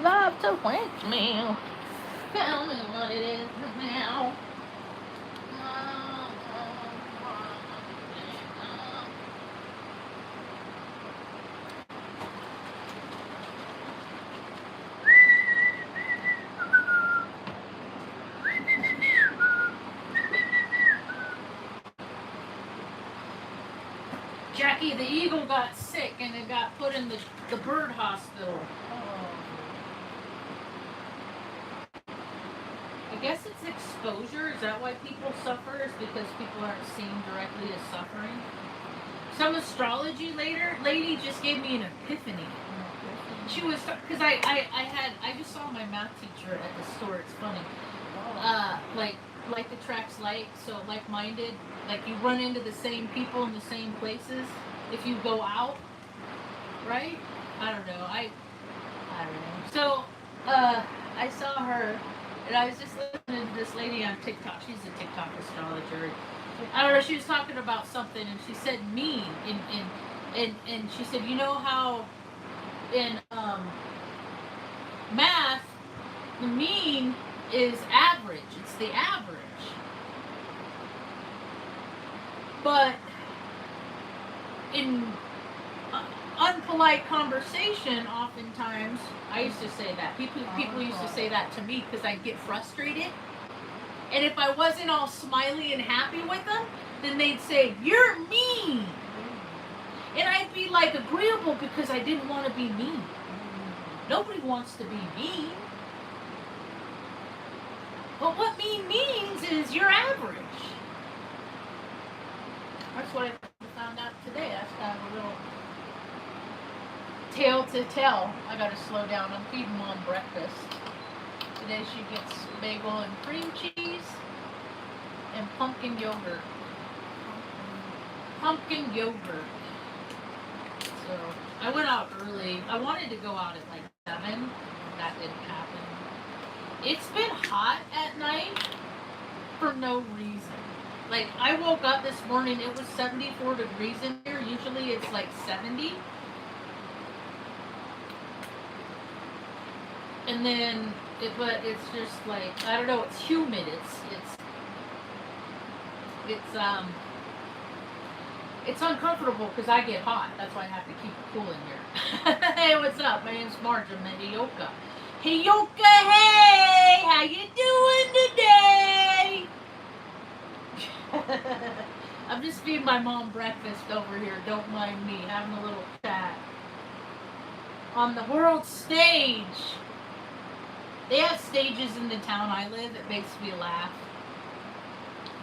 love to quench me. Tell me what it is now. Jackie the eagle got sick and it got put in the bird hospital. I guess it's exposure. Is that why people suffer? Is because people aren't seen directly as suffering? Some astrology lady just gave me an epiphany. She was, because I just saw my math teacher at the store. It's funny. Like attracts like, so like-minded. Like you run into the same people in the same places if you go out, right? I don't know. I don't know. So, I saw her, and I was just listening to this lady on TikTok. She's a TikTok astrologer. I don't know. She was talking about something, and she said mean, and she said, you know how in math the mean is average. It's the average. But in unpolite conversation, oftentimes, I used to say that. People used to say that to me because I'd get frustrated. And if I wasn't all smiley and happy with them, then they'd say, "You're mean." And I'd be like agreeable because I didn't want to be mean. Nobody wants to be mean. But what mean means is you're average. That's what I found out today. That's kind of a little tale to tell. I gotta slow down. I'm feeding Mom breakfast. Today she gets bagel and cream cheese and pumpkin yogurt. Pumpkin yogurt. So I went out early. I wanted to go out at like 7. That didn't happen. It's been hot at night for no reason. Like, I woke up this morning, it was 74 degrees in here. Usually it's like 70. And then, but it's just like, I don't know, it's humid. It's uncomfortable because I get hot. That's why I have to keep it cool in here. Hey, what's up? My name's Marge. I'm in Heyoka. Heyoka, hey! How you doing today? I'm just feeding my mom breakfast over here. Don't mind me. Having a little chat. On the world stage. They have stages in the town I live. It makes me laugh.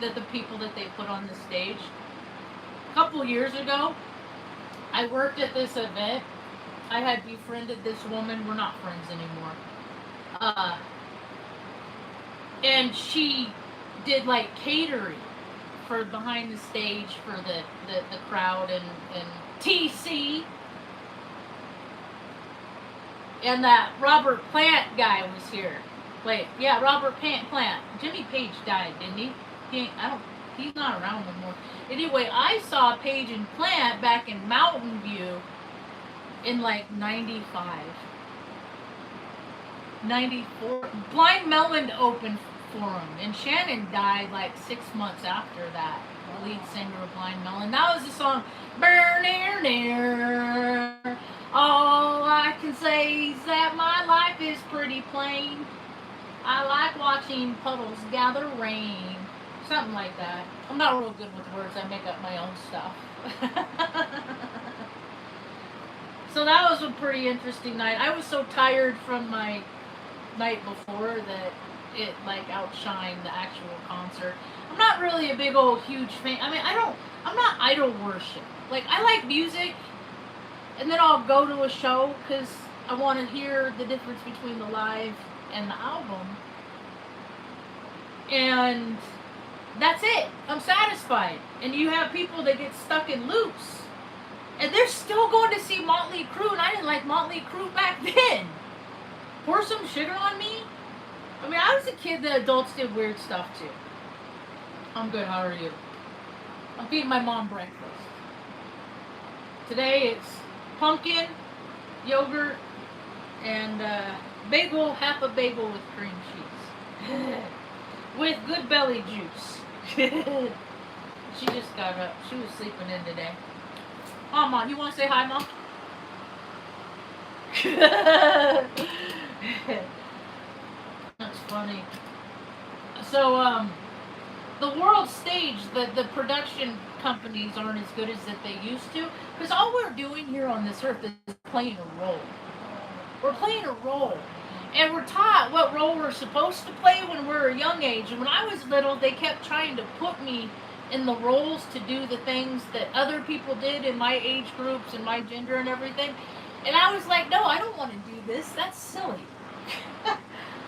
That the people that they put on the stage. A couple years ago, I worked at this event. I had befriended this woman. We're not friends anymore. And she did like catering for behind the stage for the crowd and TC. And that Robert Plant guy was here. Wait, yeah, Robert Plant. Jimmy Page died, didn't he? He's not around anymore. Anyway, I saw Page and Plant back in Mountain View in like 95. 94. Blind Melon opened for him. And Shannon died like 6 months after that. The lead singer of Blind Melon. That was the song, Burn Near Near. All I can say is that my life is pretty plain. I like watching puddles gather rain. Something like that. I'm not real good with words. I make up my own stuff. So that was a pretty interesting night. I was so tired from my night before that it like outshined the actual concert. I'm not really a big old huge fan. I mean, I'm not idol worship. Like, I like music, and then I'll go to a show because I want to hear the difference between the live and the album. And that's it. I'm satisfied. And you have people that get stuck in loops. And they're still going to see Motley Crue, and I didn't like Motley Crue back then. Pour some sugar on me? I mean, I was a kid that adults did weird stuff too. I'm good, how are you? I'm feeding my mom breakfast. Today it's pumpkin, yogurt, And bagel, half a bagel with cream cheese. With good belly juice. She just got up. She was sleeping in today. Oh, Mom, you want to say hi, Mom? That's funny. So, the world stage, the production companies aren't as good as that they used to. Because all we're doing here on this earth is playing a role. We're playing a role. And we're taught what role we're supposed to play when we're a young age. And when I was little, they kept trying to put me in the roles to do the things that other people did in my age groups and my gender and everything. And I was like, no, I don't want to do this. That's silly.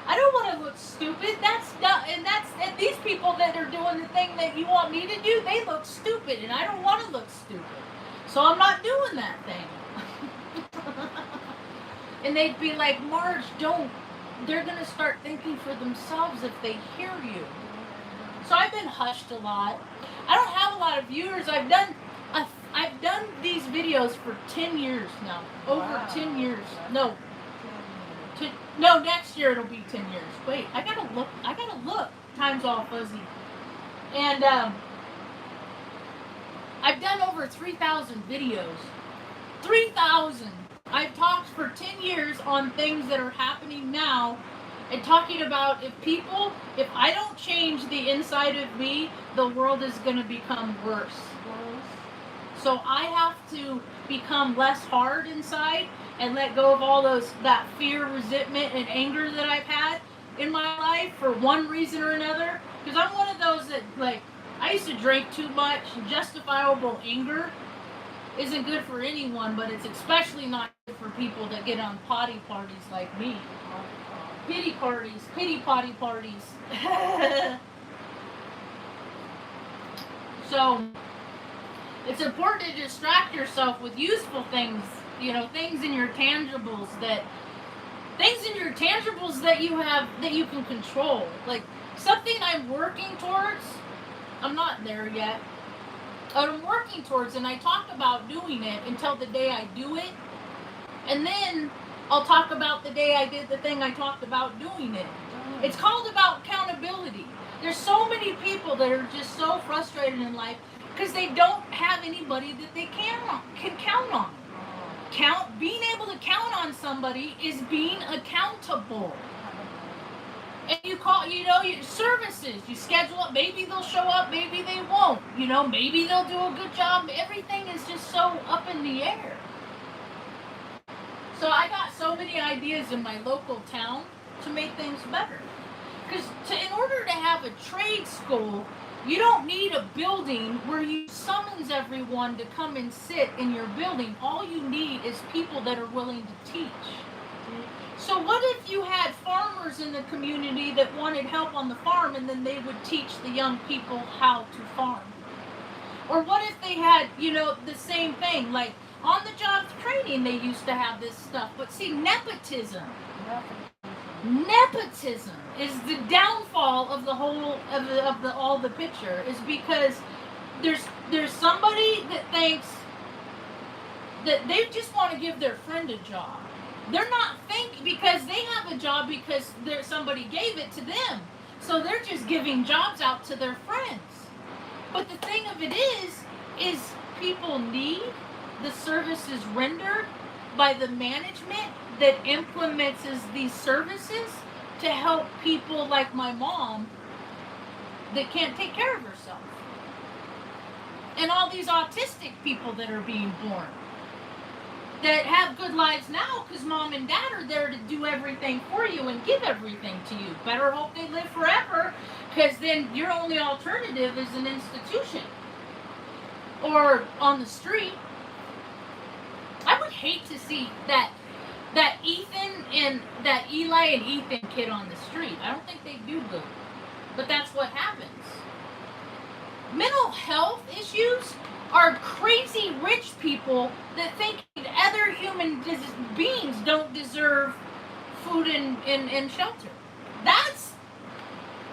I don't want to look stupid. And these people that are doing the thing that you want me to do, they look stupid, and I don't want to look stupid. So I'm not doing that thing. And they'd be like, Marge, don't. They're going to start thinking for themselves if they hear you. So I've been hushed a lot. I don't have a lot of viewers. I've done these videos for 10 years now. Over 10 years. No, next year it'll be 10 years. Wait, I gotta look. Time's all fuzzy. And I've done over 3,000 videos. 3,000. I've talked for 10 years on things that are happening now and talking about if I don't change the inside of me, the world is going to become worse. So I have to become less hard inside and let go of all that fear, resentment, and anger that I've had in my life for one reason or another. Because I'm one of those that, like, I used to drink too much. Justifiable anger isn't good for anyone, but it's especially not good for people that get on potty parties like me. Pity potty parties. So, it's important to distract yourself with useful things, things in your tangibles that you have, that you can control. Like, something I'm working towards, I'm not there yet, but I'm working towards, and I talk about doing it until the day I do it, and then I'll talk about the day I did the thing I talked about doing it. It's called about accountability. There's so many people that are just so frustrated in life because they don't have anybody that they can count on. Being able to count on somebody is being accountable. And you call, services, you schedule up, maybe they'll show up, maybe they won't, maybe they'll do a good job. Everything is just so up in the air. So I got so many ideas in my local town to make things better. Because in order to have a trade school, you don't need a building where you summons everyone to come and sit in your building. All you need is people that are willing to teach. So what if you had farmers in the community that wanted help on the farm, and then they would teach the young people how to farm? Or what if they had, the same thing, like on-the-job training, they used to have this stuff. But see, nepotism is the downfall of the whole of all the picture, is because there's somebody that thinks that they just want to give their friend a job. They're not thinking because they have a job because somebody gave it to them. So they're just giving jobs out to their friends. But the thing of it is people need the services rendered by the management that implements these services to help people like my mom that can't take care of herself. And all these autistic people that are being born that have good lives now because mom and dad are there to do everything for you and give everything to you. Better hope they live forever, because then your only alternative is an institution or on the street. I would hate to see that Ethan and that Eli and Ethan kid on the street. I don't think they do good, but that's what happens. Mental health issues are crazy rich people that think other human beings don't deserve food and shelter. That's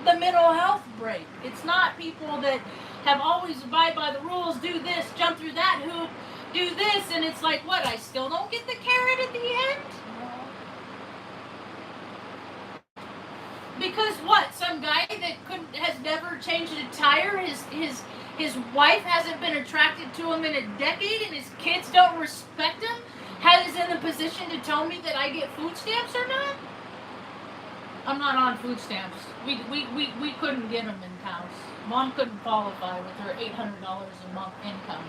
the mental health break. It's not people that have always abide by the rules, do this, jump through that hoop, do this, and it's like, what, I still don't get the carrot at the end? Because what? Some guy that has never changed a tire, his wife hasn't been attracted to him in a decade, and his kids don't respect him, is in the position to tell me that I get food stamps or not? I'm not on food stamps. We couldn't get them in Taos. Mom couldn't qualify with her $800 a month income.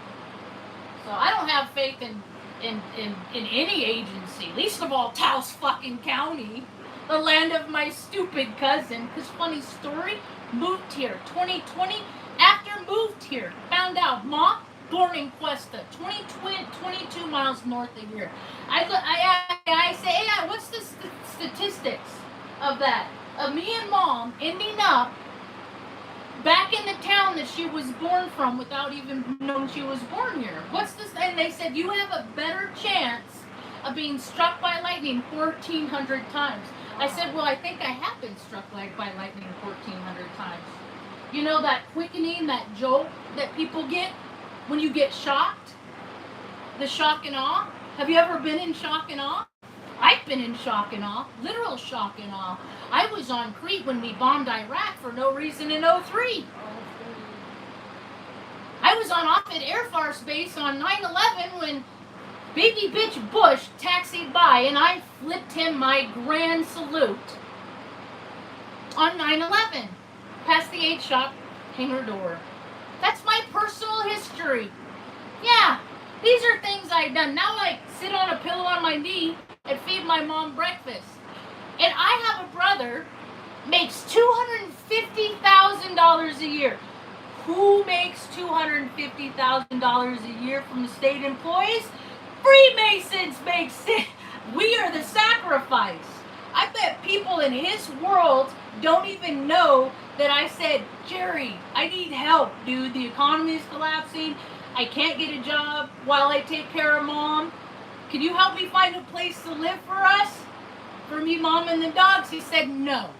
So I don't have faith in any agency, least of all Taos fucking County, the land of my stupid cousin. Because funny story, moved here 2020. After moved here, found out Ma born in Cuesta, 22 miles north of here. I say, hey, what's the statistics of that? Of me and Mom ending up back in the town that she was born from without even knowing she was born here. What's this? And they said, you have a better chance of being struck by lightning 1,400 times. I said, well, I think I have been struck by lightning 1,400 times. You know that quickening, that jolt that people get when you get shocked? The shock and awe? Have you ever been in shock and awe? I've been in shock and awe, literal shock and awe. I was on Crete when we bombed Iraq for no reason in 03. I was on Offutt Air Force Base on 9/11 when baby bitch Bush taxied by and I flipped him my grand salute on 9/11. Past the 8 shop hangar door. That's my personal history. Yeah, these are things I've done. Now I sit on a pillow on my knee and feed my mom breakfast. And I have a brother makes $250,000 a year. Who makes $250,000 a year from the state employees? Freemasons makes it. We are the sacrifice. I bet people in his world don't even know that I said, Jerry, I need help, dude. The economy is collapsing. I can't get a job while I take care of Mom. Can you help me find a place to live for us? For me, Mom, and the dogs? He said, no.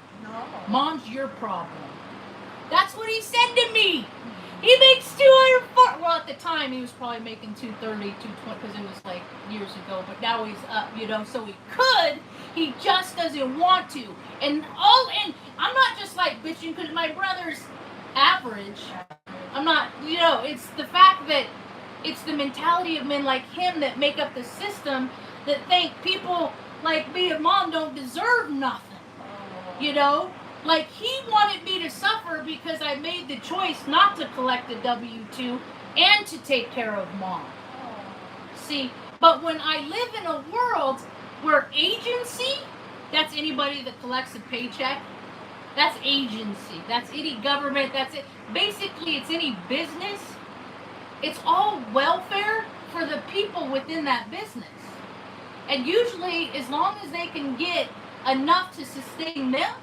Mom's your problem. That's what he said to me. He makes $240. Well, at the time, he was probably making $230, $220, because it was like years ago. But now he's up, so he could. He just doesn't want to. And I'm not just like bitching because my brother's average. I'm not, it's the fact that it's the mentality of men like him that make up the system that think people like me and Mom don't deserve nothing. Like he wanted me to suffer because I made the choice not to collect a W-2 and to take care of Mom. See, but when I live in a world where agency, that's anybody that collects a paycheck, that's agency, that's any government, that's it. Basically, it's any business. It's all welfare for the people within that business. And usually, as long as they can get enough to sustain them,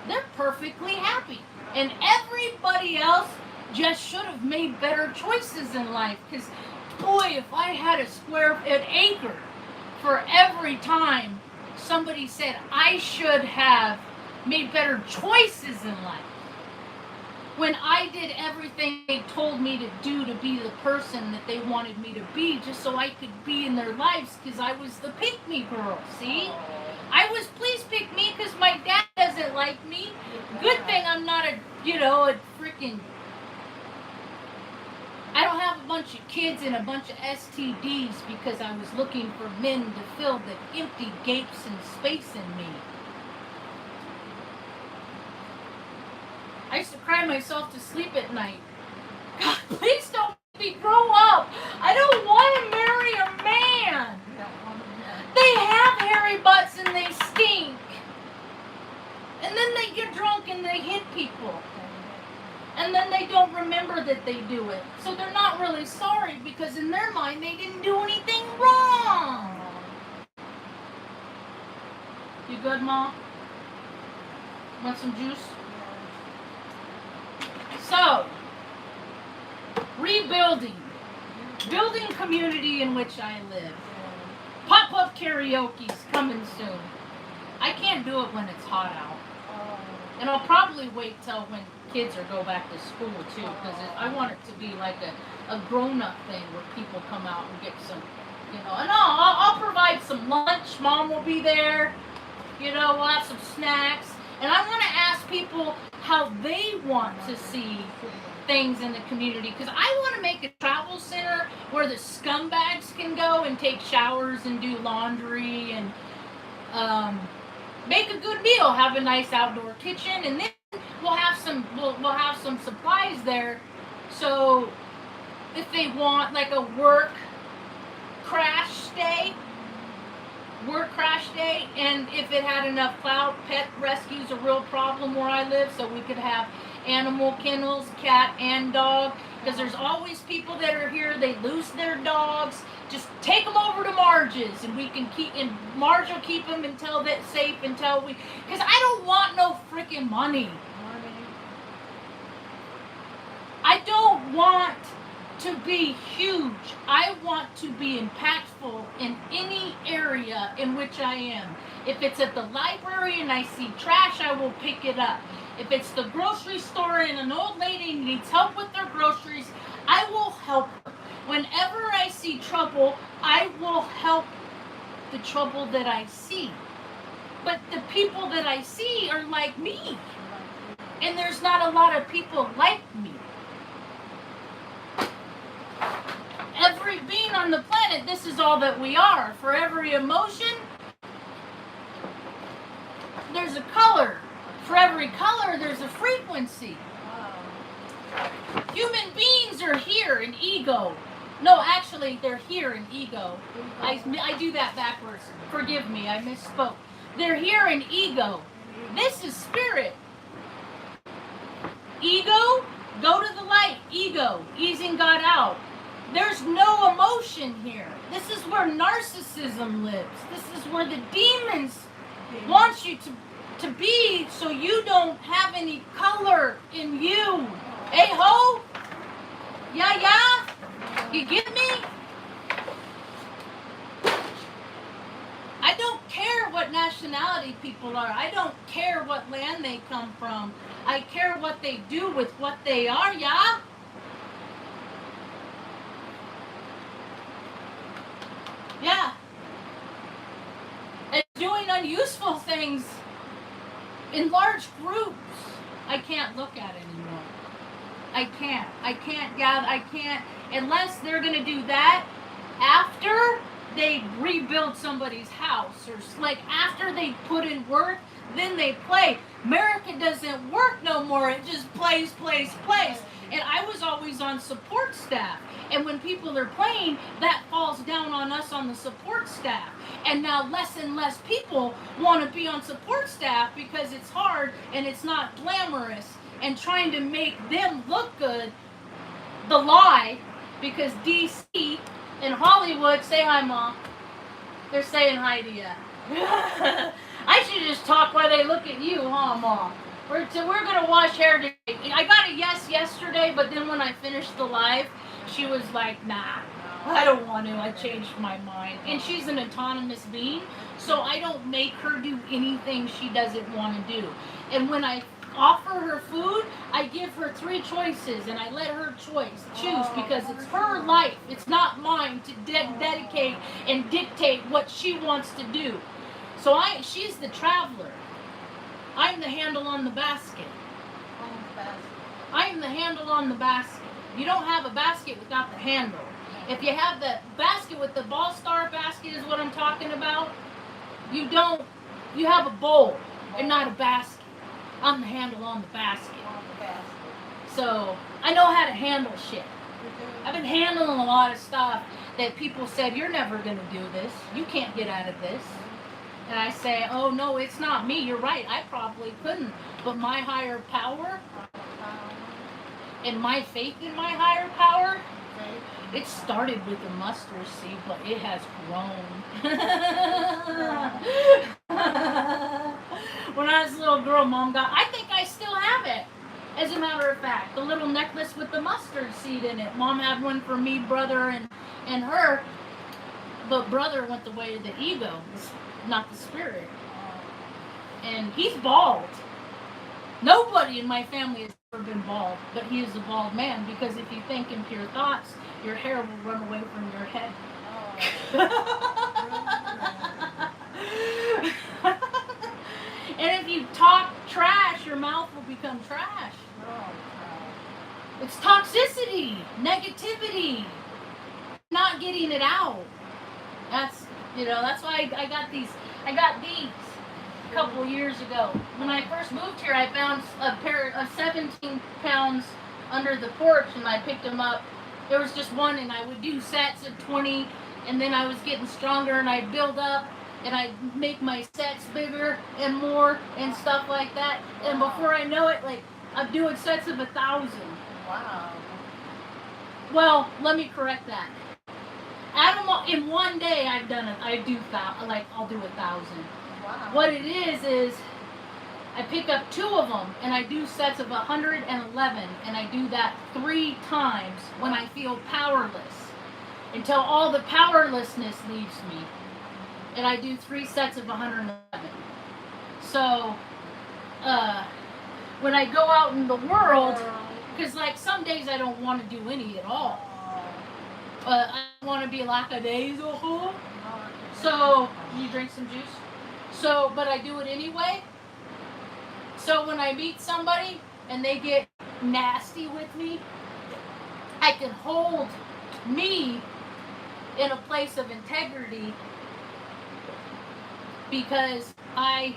they're perfectly happy. And everybody else just should have made better choices in life. Because, boy, if I had an acre for every time somebody said I should have made better choices in life. When I did everything they told me to do to be the person that they wanted me to be, just so I could be in their lives, because I was the pick me girl, see? I was please pick me because my dad doesn't like me. Good thing I'm not a freaking... I don't have a bunch of kids and a bunch of STDs because I was looking for men to fill the empty gapes and space in me. I used to cry myself to sleep at night. God, please don't make me grow up. I don't want to marry a man. They have hairy butts and they stink. And then they get drunk and they hit people. And then they don't remember that they do it. So they're not really sorry because in their mind they didn't do anything wrong. You good, Mom? Want some juice? So, rebuilding. Building community in which I live. Pop-up karaoke's coming soon. I can't do it when it's hot out. And I'll probably wait till when kids go back to school too, because I want it to be like a grown-up thing where people come out and get some, and I'll provide some lunch. Mom will be there. We'll have some snacks. And I want to ask people how they want to see things in the community, because I want to make a travel center where the scumbags can go and take showers and do laundry and make a good meal, have a nice outdoor kitchen, and then we'll have some supplies there. So if they want like a work crash day, and if it had enough clout, pet rescue's a real problem where I live, so we could have animal kennels, cat and dog, because there's always people that are here, they lose their dogs. Just take them over to Marge's, and we can keep, and Marge will keep them until that's safe, until we, because I don't want no freaking money. I don't want to be huge. I want to be impactful in any area in which I am. If it's at the library and I see trash, I will pick it up. If it's the grocery store and an old lady needs help with their groceries, I will help her. Whenever I see trouble, I will help the trouble that I see. But the people that I see are like me. And there's not a lot of people like me. Every being on the planet, this is all that we are. For every emotion, there's a color. For every color, there's a frequency. Human beings are here in ego. No, actually, they're here in ego. I do that backwards. Forgive me, I misspoke. They're here in ego. This is spirit. Ego, go to the light. Ego, easing God out. There's no emotion here. This is where narcissism lives. This is where the demons want you to be, so you don't have any color in you. Hey ho? Yeah? You get me? I don't care what nationality people are. I don't care what land they come from. I care what they do with what they are, yeah? Yeah. And doing unuseful things in large groups. I can't look at it anymore. I can't, unless they're going to do that after they rebuild somebody's house, or like after they put in work, then they play. America doesn't work no more. It just plays. And I was always on support staff. And when people are playing, that falls down on us on the support staff. And now less and less people want to be on support staff because it's hard and it's not glamorous. And trying to make them look good, the lie, because DC and Hollywood, say hi, Mom. They're saying hi to you. I should just talk while they look at you, huh, Mom? We're going to wash hair today. I got a yes yesterday, but then when I finished the live, she was like, nah, I don't want to. I changed my mind. And she's an autonomous being, so I don't make her do anything she doesn't want to do. And when I offer her food, I give her 3 choices, and I let her choose, because it's her life. It's not mine to dedicate and dictate what she wants to do. So she's the traveler. I'm the handle on the basket. I'm the handle on the basket. You don't have a basket without the handle. If you have the basket with the ball star basket is what I'm talking about, you have a bowl and not a basket. I'm the handle on the basket. So I know how to handle shit. I've been handling a lot of stuff that people said, you're never going to do this. You can't get out of this. And I say, oh no, it's not me. You're right. I probably couldn't. But my higher power and my faith in my higher power, it started with a mustard seed, but it has grown. When I was a little girl, Mom I think I still have it. As a matter of fact, the little necklace with the mustard seed in it. Mom had one for me, brother, and her. But brother went the way of the ego, not the spirit. And he's bald. Nobody in my family has ever been bald, but he is a bald man, because if you think in pure thoughts, your hair will run away from your head. And if you become trash. Oh, It's toxicity, negativity, not getting it out. That's, that's why I got these a couple years ago. When I first moved here, I found a pair of 17 pounds under the porch, and I picked them up. There was just one, and I would do sets of 20, and then I was getting stronger, and I'd build up, and I'd make my sets bigger and more and stuff like that. And before I know it, like, I'm doing sets of 1,000. wow. Well, let me correct that. In one day, I'll do 1,000. Wow. What it is I pick up 2 of them, and I do sets of 111, and I do that 3 times when I feel powerless, until all the powerlessness leaves me. And I do 3 sets of 111. So, when I go out in the world, because like some days I don't want to do any at all. I want to be lackadaisical. So, you drink some juice? So, but I do it anyway. So when I meet somebody and they get nasty with me, I can hold me in a place of integrity because I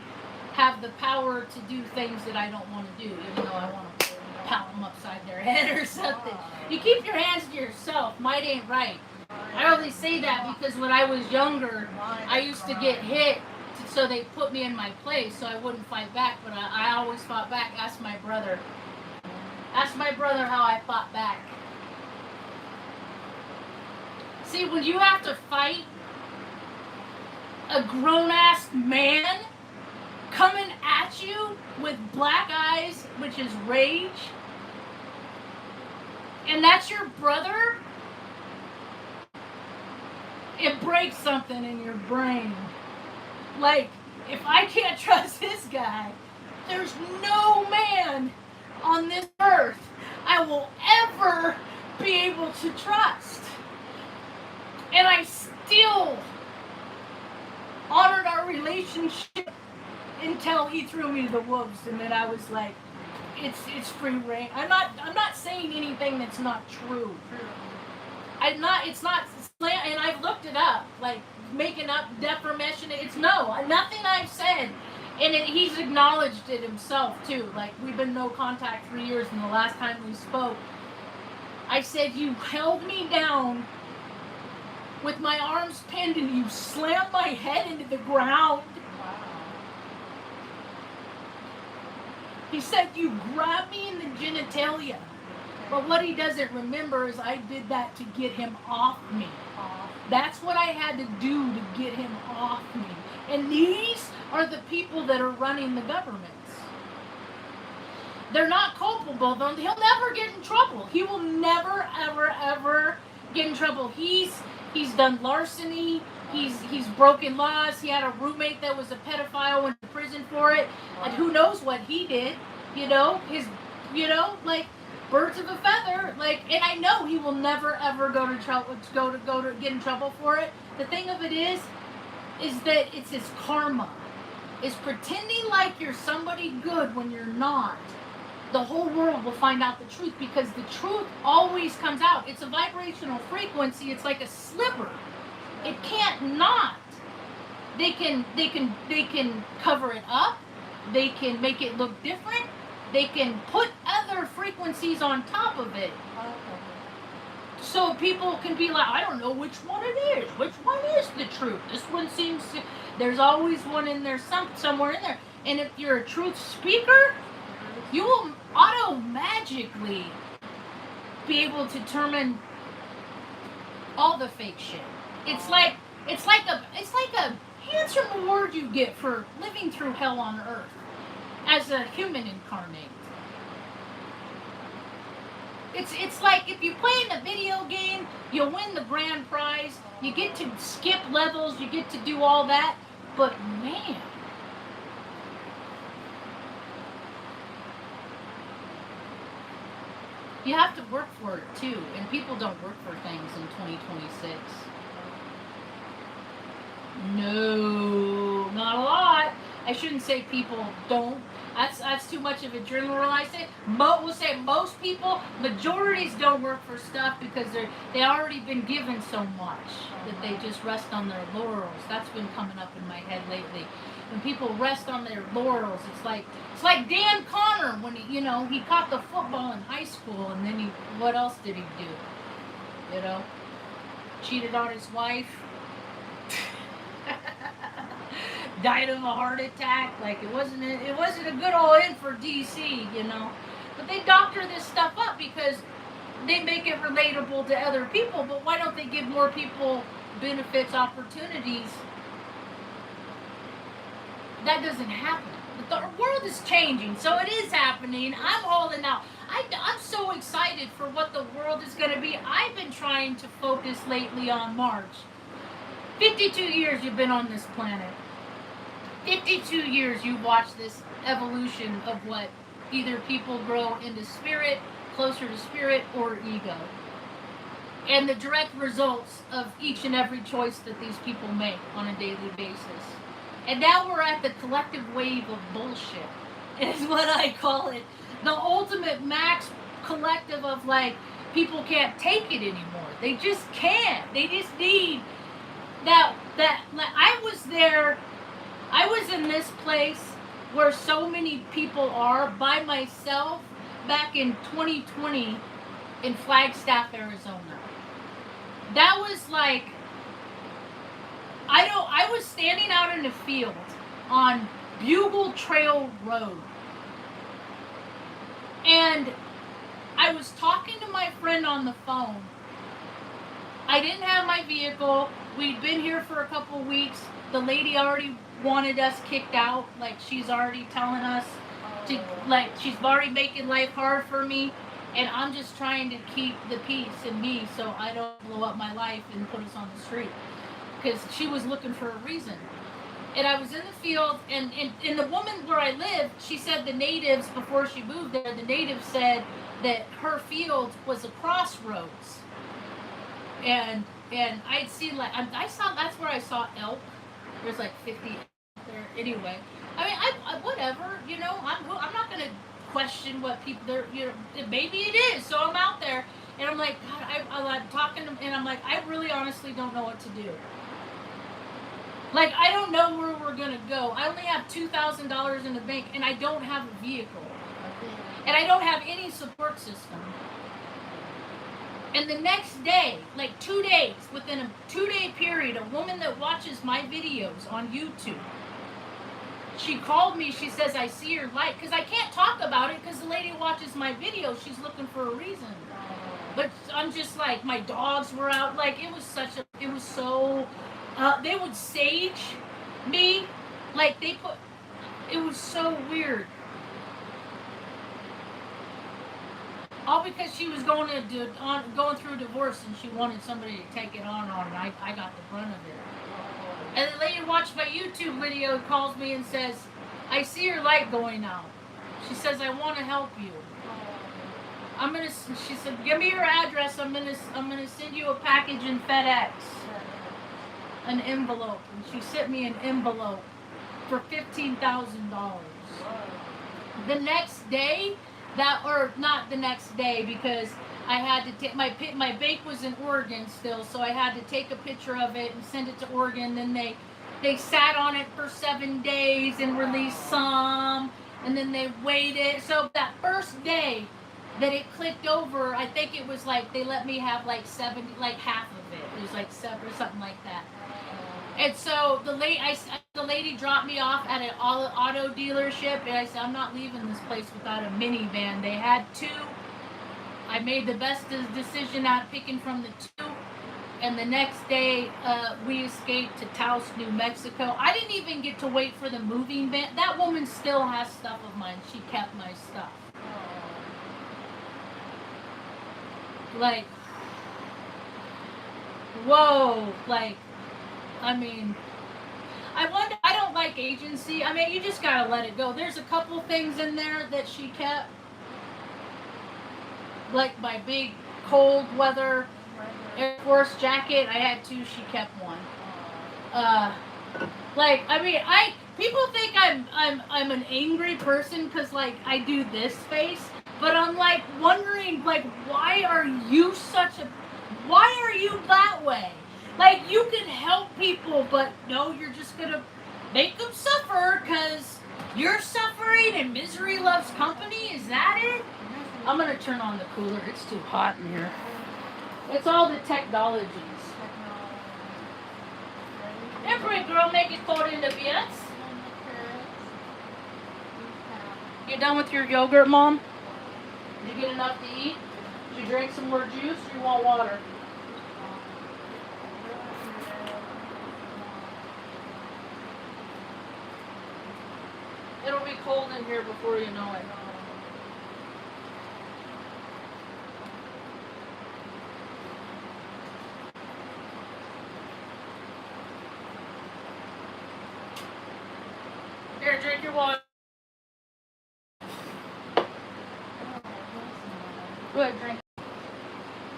have the power to do things that I don't want to do, even though I want to pound them upside their head or something. You keep your hands to yourself. Might ain't right. I only say that because when I was younger, I used to get hit, so they put me in my place so I wouldn't fight back, but I always fought back. Ask my brother. Ask my brother how I fought back. See, when you have to fight a grown-ass man coming at you with black eyes, which is rage, and that's your brother, it breaks something in your brain. Like, if I can't trust this guy, there's no man on this earth I will ever be able to trust. And I still honored our relationship until he threw me to the wolves, and then I was like, it's free reign. I'm not saying anything that's not true. It's not, and I've looked it up, like making up defamation. It's nothing I've said, and he's acknowledged it himself too. Like, we've been no contact 3 years, and the last time we spoke, I said, you held me down with my arms pinned, and you slammed my head into the ground. He said, you grabbed me in the genitalia. But what he doesn't remember is I did that to get him off me. That's what I had to do to get him off me. And these are the people that are running the governments. They're not culpable, though. He'll never get in trouble. He will never, ever, ever get in trouble. He's done larceny. He's broken laws. He had a roommate that was a pedophile, went to prison for it. And who knows what he did? Like birds of a feather. Like, and I know he will never ever go to get in trouble for it. The thing of it is that it's his karma. Is pretending like you're somebody good when you're not. The whole world will find out the truth, because the truth always comes out. It's a vibrational frequency. It's like a slipper. It can't not. They can cover it up. They can make it look different. They can put other frequencies on top of it. So people can be like, I don't know which one it is. Which one is the truth? This one seems to, there's always one in there, somewhere in there. And if you're a truth speaker, you will auto-magically be able to determine all the fake shit. It's like a handsome reward you get for living through hell on earth as a human incarnate. It's like if you play in a video game, you win the grand prize, you get to skip levels, you get to do all that, but man, you have to work for it too, and people don't work for things in 2026. No, not a lot. I shouldn't say people don't. That's too much of a generalization. We'll say most people, majorities don't work for stuff because they already been given so much that they just rest on their laurels. That's been coming up in my head lately. When people rest on their laurels, it's like Dan Connor when he caught the football in high school, and then what else did he do? Cheated on his wife. Died of a heart attack. Like it wasn't a good old in for DC, But they doctor this stuff up because they make it relatable to other people. But why don't they give more people benefits, opportunities? That doesn't happen. The world is changing, so it is happening. I'm holding out. I'm so excited for what the world is going to be. I've been trying to focus lately on Marge. 52 years you've been on this planet. 52 years you've watched this evolution of what either people grow into spirit, closer to spirit, or ego. And the direct results of each and every choice that these people make on a daily basis. And now we're at the collective wave of bullshit, is what I call it. The ultimate max collective of people can't take it anymore. They just can't. They just need that I was there. I was in this place where so many people are by myself back in 2020 in Flagstaff, Arizona. That was I was standing out in a field on Bugle Trail Road. And I was talking to my friend on the phone. I didn't have my vehicle. We'd been here for a couple weeks. The lady already wanted us kicked out. She's already telling us she's already making life hard for me. And I'm just trying to keep the peace in me so I don't blow up my life and put us on the street. Because she was looking for a reason. And I was in the field, and the woman where I lived, she said the natives, before she moved there, the natives said that her field was a crossroads. And I'd seen that's where I saw elk. There's 50 there. Anyway, I mean, I whatever, I'm not going to question what people, maybe it is, so I'm out there, and I'm like, God, I'm talking to, and I'm like, I really honestly don't know what to do. I don't know where we're going to go. I only have $2,000 in the bank, and I don't have a vehicle. And I don't have any support system. And the next day, 2 days, within a 2-day period, a woman that watches my videos on YouTube, she called me. She says, I see your light. Because I can't talk about it because the lady watches my videos. She's looking for a reason. But I'm just my dogs were out. It was so... they would sage me, it was so weird. All because she was going through a divorce and she wanted somebody to take it on, and I got the brunt of it. And the lady watched my YouTube video, calls me and says, I see your light going out. She says, I want to help you. She said, give me your address. I'm gonna send you a package in FedEx. An envelope, and she sent me an envelope for $15,000. The next day, not the next day, because I had to take my bank was in Oregon still, so I had to take a picture of it and send it to Oregon. Then they sat on it for 7 days and released some, and then they waited. So that first day that it clicked over, I think it was they let me have 70, half of it. It was 7 or something like that. And so the lady dropped me off at an auto dealership, and I said, I'm not leaving this place without a minivan. They had 2. I made the best decision out of picking from the 2. And the next day, we escaped to Taos, New Mexico. I didn't even get to wait for the moving van. That woman still has stuff of mine. She kept my stuff. Whoa, I mean, I don't like agency. I mean, you just gotta let it go. There's a couple things in there that she kept. My big cold weather Air Force jacket. I had 2, she kept 1. I mean, people think I'm an angry person because like I do this face, but I'm like wondering like why are you that way? Like you can help people, but no, you're just gonna make them suffer because you're suffering and misery loves company. Is that it? I'm gonna turn on the cooler. It's too hot in here. It's all the technologies. Every girl make it cold in the beds. You done with your yogurt, Mom? Did you get enough to eat? Did you drink some more juice or you want water? It'll be cold in here before you know it. Here, drink your water. Go ahead, drink.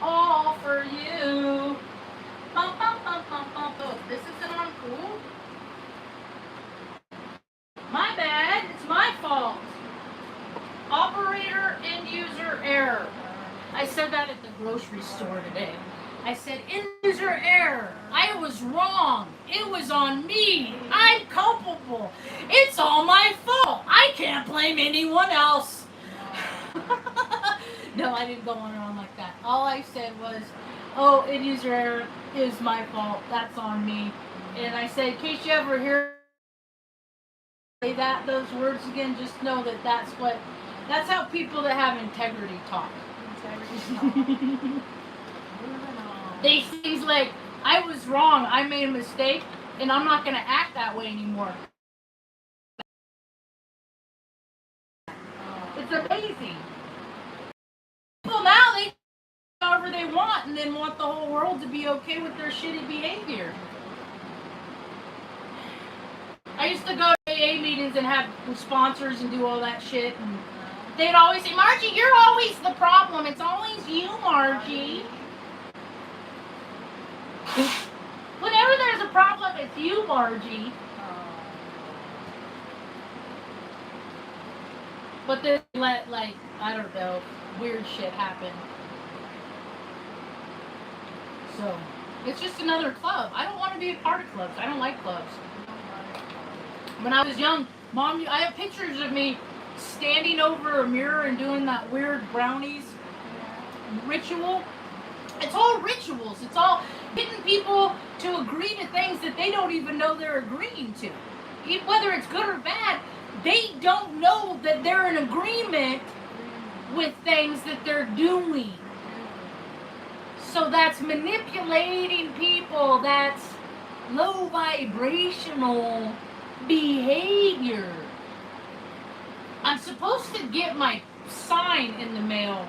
All for you. Pump, pump, pump, pump, pump. Oh, this isn't on cool? My bad. It's my fault. Operator end user error. I said that at the grocery store today. I said end user error. I was wrong. It was on me. I'm culpable. It's all my fault. I can't blame anyone else. No, I didn't go on and on like that. All I said was, oh, end user error is my fault. That's on me. And I said, in case you ever hear those words again, just know that that's how people that have integrity talk. They say things like, I was wrong, I made a mistake, and I'm not going to act that way anymore. It's amazing. People now, they do whatever they want and then want the whole world to be okay with their shitty behavior. I used to go to AA meetings and have sponsors and do all that shit, and they'd always say, Margie, you're always the problem. It's always you, Margie. Whenever there's a problem, it's you, Margie. But then let, like, I don't know, weird shit happen. So, it's just another club. I don't want to be a part of clubs. I don't like clubs. When I was young, Mom, I have pictures of me standing over a mirror and doing that weird brownies ritual. It's all rituals. It's all getting people to agree to things that they don't even know they're agreeing to. Whether it's good or bad, they don't know that they're in agreement with things that they're doing. So that's manipulating people. That's low vibrational behavior. I'm supposed to get my sign in the mail.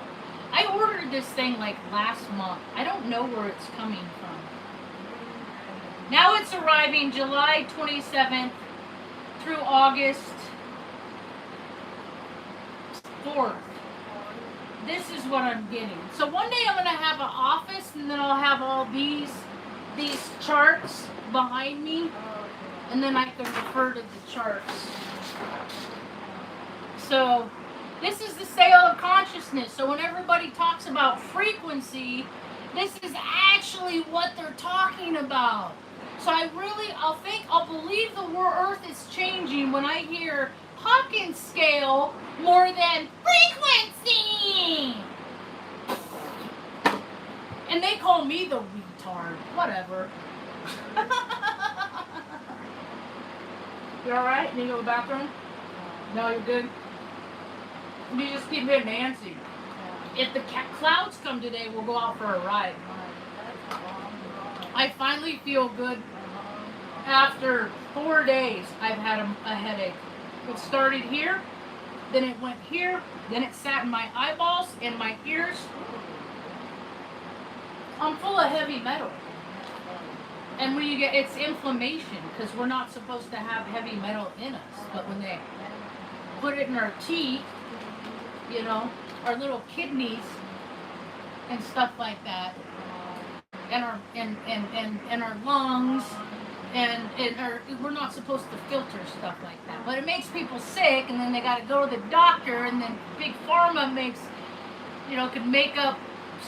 I ordered this thing like last month. I don't know where it's coming from. Now it's arriving July 27th through August 4th. This is what I'm getting. So one day I'm going to have an office and then I'll have all these charts behind me. And then I can refer to the charts. So this is the scale of consciousness. So when everybody talks about frequency, this is actually what they're talking about. So I'll believe the earth is changing when I hear Hawkins scale more than frequency. And they call me the retard. Whatever. You alright? Need to go to the bathroom? No, you're good? You just keep hitting Nancy. If the clouds come today, we'll go out for a ride. I finally feel good. After 4 days, I've had a headache. It started here, then it went here, then it sat in my eyeballs and my ears. I'm full of heavy metal. And when you get, it's inflammation, because we're not supposed to have heavy metal in us. But when they put it in our teeth, you know, our little kidneys and stuff like that, and our lungs or we're not supposed to filter stuff like that. But it makes people sick, and then they got to go to the doctor, and then Big Pharma could make up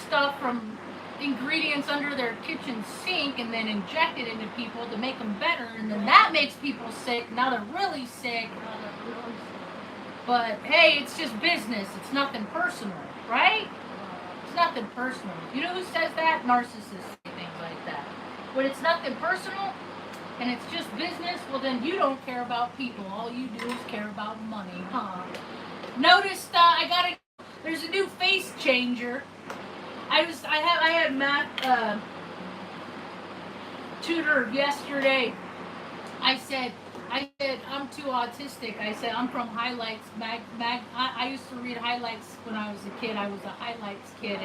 stuff from ingredients under their kitchen sink and then inject it into people to make them better, and then that makes people sick. Now they're really sick. But hey, it's just business. It's nothing personal, right? It's nothing personal. You know who says that? Narcissists say things like that. When it's nothing personal and it's just business, well then you don't care about people. All you do is care about money, huh? Noticed there's a new face changer. I had math tutor yesterday. I said I'm too autistic. I said I'm from Highlights I used to read Highlights when I was a kid. I was a Highlights kid,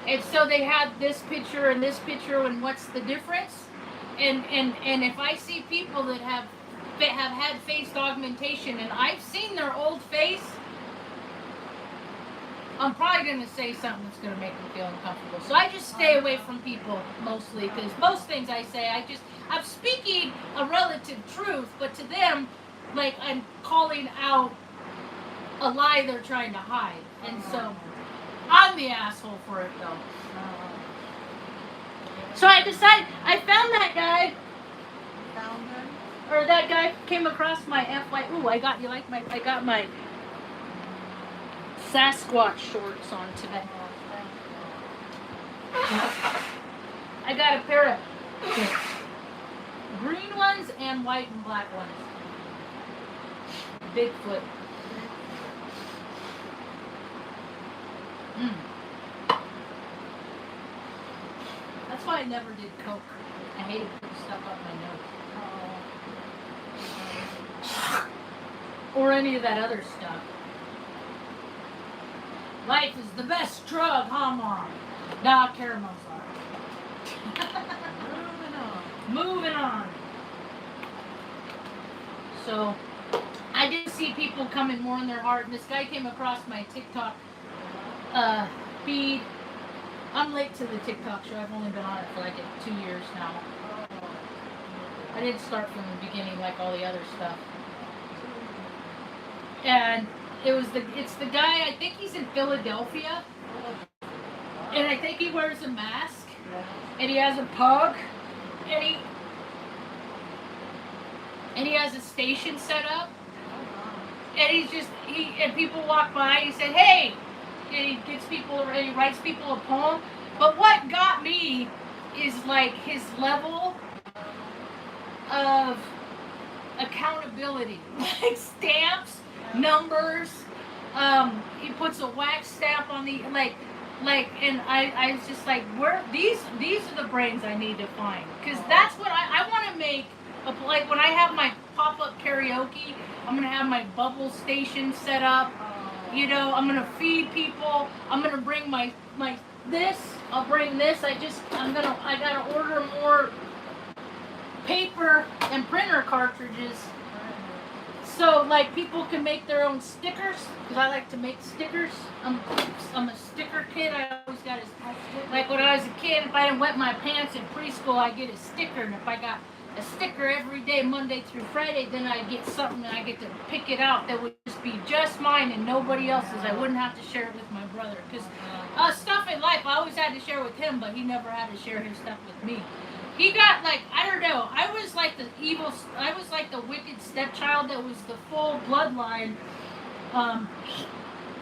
and so they had this picture and this picture, and what's the difference? And if I see people that have had face augmentation and I've seen their old face, I'm probably going to say something that's going to make them feel uncomfortable. So I just stay away from people mostly, because most things I say, I'm speaking a relative truth, but to them, like, I'm calling out a lie they're trying to hide. And so I'm the asshole for it, though. So I found that guy. Or that guy came across my FY. Ooh, I got my Sasquatch shorts on today. I got a pair of green ones and white and black ones. Bigfoot. That's why I never did coke. I hated putting stuff up my nose. Or any of that other stuff. Life is the best drug, huh, Mom? Nah, caramels are. Moving on. So, I did see people coming more in their heart, and this guy came across my TikTok feed. I'm late to the TikTok show. I've only been on it for like 2 years now. I didn't start from the beginning like all the other stuff. And it's the guy, I think he's in Philadelphia, and I think he wears a mask, and he has a pug, and he has a station set up, and and people walk by, and he said, hey, and he writes people a poem. But what got me is like his level of accountability, like stamps, numbers. He puts a wax stamp on the and I was just like, where these are the brains I need to find, because that's what I want to make. Like when I have my pop-up karaoke, I'm gonna have my bubble station set up. I'm gonna feed people. I'm gonna bring my this. I'll bring this. I gotta order more paper and printer cartridges. So, like, people can make their own stickers, because I like to make stickers. I'm a sticker kid. I always got like when I was a kid, if I didn't wet my pants in preschool, I get a sticker. And if I got a sticker every day, Monday through Friday, then I get something and I get to pick it out that would just be just mine and nobody else's. I wouldn't have to share it with my brother. Because stuff in life, I always had to share with him, but he never had to share his stuff with me. He got, like, I don't know, I was like the wicked stepchild that was the full bloodline,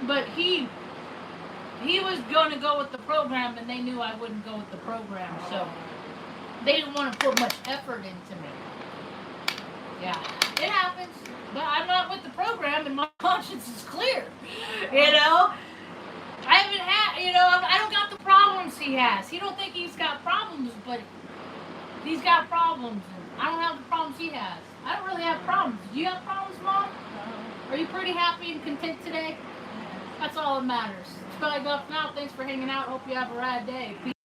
but he was going to go with the program, and they knew I wouldn't go with the program, so they didn't want to put much effort into me. Yeah, it happens, but I'm not with the program, and my conscience is clear, I haven't had, I don't got the problems he has. He don't think he's got problems, but he's got problems, and I don't have the problems he has. I don't really have problems. Do you have problems, Mom? Are you pretty happy and content today? That's all that matters. That's what I got for now. Thanks for hanging out. Hope you have a rad day. Peace.